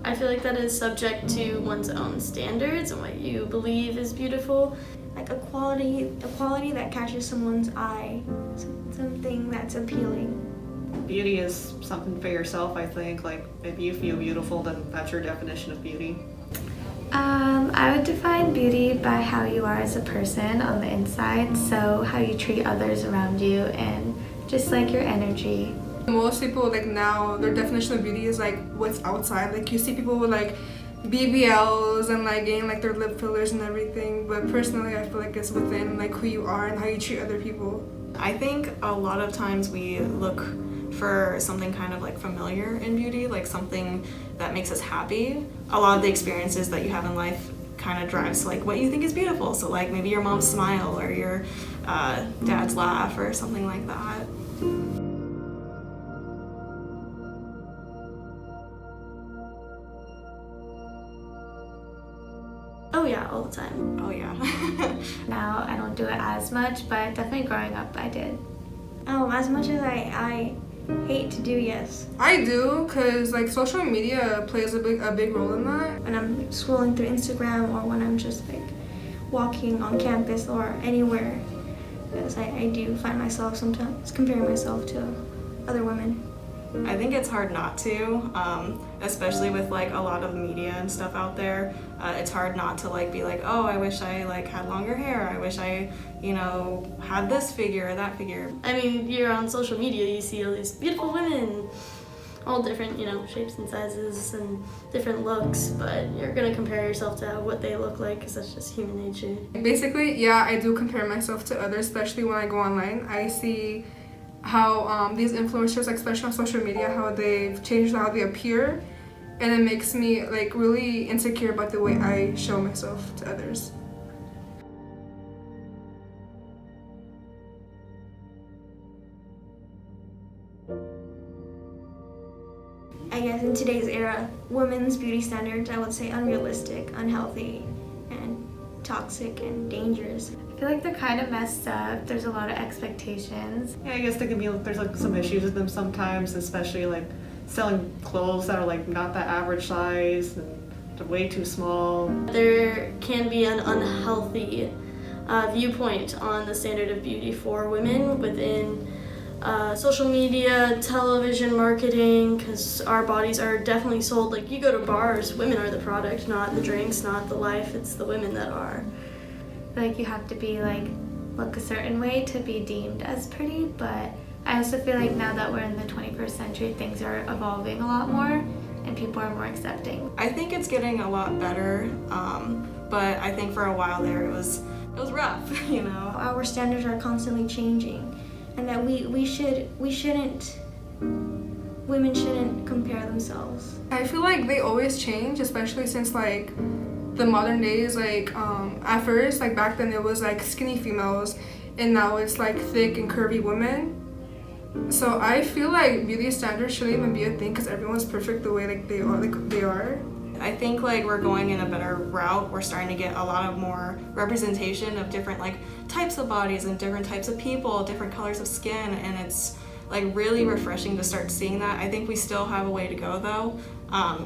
I feel like that is subject to one's own standards and what you believe is beautiful. Like a quality that catches someone's eye, something that's appealing. Beauty is something for yourself, I think. Like, if you feel beautiful, then that's your definition of beauty. I would define beauty by how you are as a person on the inside, so how you treat others around you and just like your energy. Most people like now, their definition of beauty is like what's outside. Like you see people with like BBLs and like getting like their lip fillers and everything, but personally I feel like it's within like who you are and how you treat other people. I think a lot of times we look for something kind of like familiar in beauty, like something that makes us happy. A lot of the experiences that you have in life kind of drives like what you think is beautiful. So like maybe your mom's smile or your dad's laugh or something like that. Oh yeah, all the time. Oh yeah. Now I don't do it as much, but definitely growing up I did. As much as I hate to do, yes. I do, because like social media plays a big role in that. When I'm scrolling through Instagram or when I'm just like walking on campus or anywhere, because I do find myself sometimes comparing myself to other women. I think it's hard not to, especially with like a lot of media and stuff out there. It's hard not to like be like, oh, I wish I like had longer hair. I wish I, had this figure or that figure. I mean, you're on social media, you see all these beautiful women, all different, shapes and sizes and different looks, but you're gonna compare yourself to what they look like because that's just human nature. Basically, yeah, I do compare myself to others, especially when I go online. I see how these influencers, like, especially on social media, how they've changed how they appear, and it makes me like really insecure about the way I show myself to others. I guess in today's era, women's beauty standards, I would say unrealistic, unhealthy, and toxic and dangerous. I feel like they're kind of messed up. There's a lot of expectations. Yeah, I guess there's like some issues with them sometimes, especially like selling clothes that are like not the average size and they're way too small. There can be an unhealthy viewpoint on the standard of beauty for women within social media, television, marketing, because our bodies are definitely sold. Like, you go to bars, women are the product, not the drinks, not the life. It's the women that are. I feel like you have to be look a certain way to be deemed as pretty, but I also feel like now that we're in the 21st century, things are evolving a lot more and people are more accepting. I think it's getting a lot better, but I think for a while there it was rough, Our standards are constantly changing, and that women shouldn't compare themselves. I feel like they always change, especially since like the modern days. Like at first, like back then it was like skinny females, and now it's like thick and curvy women. So I feel like beauty standards shouldn't even be a thing because everyone's perfect the way they are. I think like we're going in a better route. We're starting to get a lot of more representation of different like types of bodies and different types of people, different colors of skin, and it's like really refreshing to start seeing that. I think we still have a way to go though,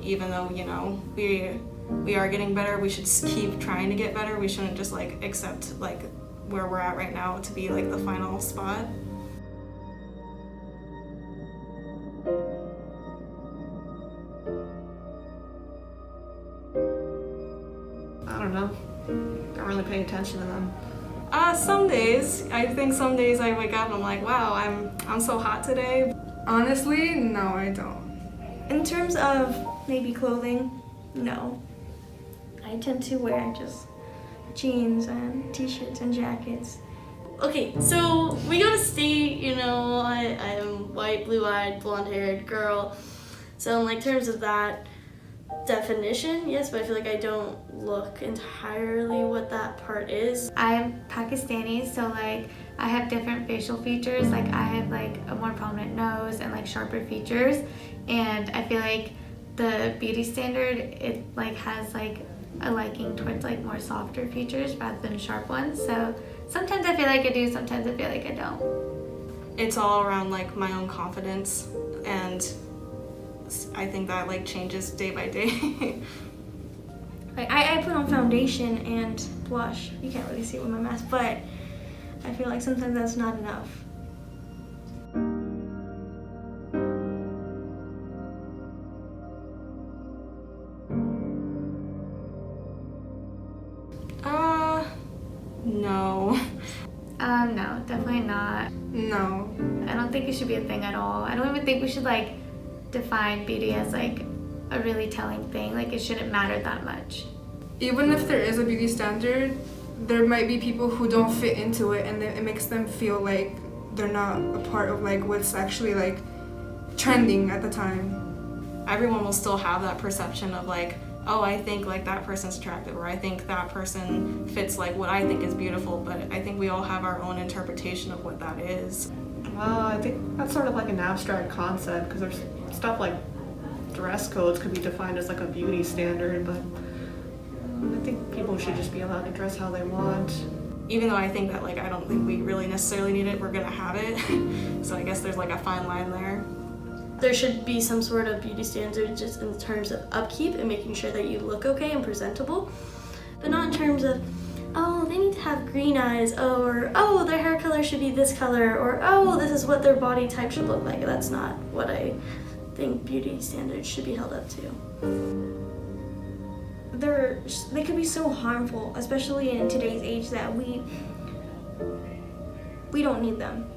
even though we are getting better. We should keep trying to get better. We shouldn't just like accept like where we're at right now to be like the final spot. I don't know. Don't really pay attention to them. Some days. I think some days I wake up and I'm like, wow, I'm so hot today. Honestly, no, I don't. In terms of maybe clothing, no. I tend to wear just jeans and t-shirts and jackets. Okay, so we go to state, I am white, blue-eyed, blonde-haired girl. So in terms of that definition, yes, but I feel like I don't look entirely what that part is. I'm Pakistani, so I have different facial features. I have a more prominent nose and sharper features, and I feel like the beauty standard, it has a liking towards more softer features rather than sharp ones. So sometimes I feel like I do, sometimes I feel like I don't. It's all around my own confidence and I think that like changes day by day. Like I put on foundation and blush. You can't really see it with my mask, but I feel like sometimes that's not enough. No. No, definitely not. No. I don't think it should be a thing at all. I don't even think we should like define beauty as like a really telling thing. Like it shouldn't matter that much. Even if there is a beauty standard, there might be people who don't fit into it, and it makes them feel like they're not a part of like what's actually like trending at the time. Everyone will still have that perception of like, oh, I think like that person's attractive, or I think that person fits like what I think is beautiful, but I think we all have our own interpretation of what that is. I think that's sort of like an abstract concept, because there's stuff like dress codes could be defined as like a beauty standard, but I think people should just be allowed to dress how they want. Even though I think that like I don't think we really necessarily need it, we're gonna have it. So I guess there's like a fine line there. There should be some sort of beauty standard just in terms of upkeep and making sure that you look okay and presentable, but not in terms of, oh, they need to have green eyes, or oh, their hair color should be this color, or oh, this is what their body type should look like. That's not what I think beauty standards should be held up to. They could be so harmful, especially in today's age, that we don't need them.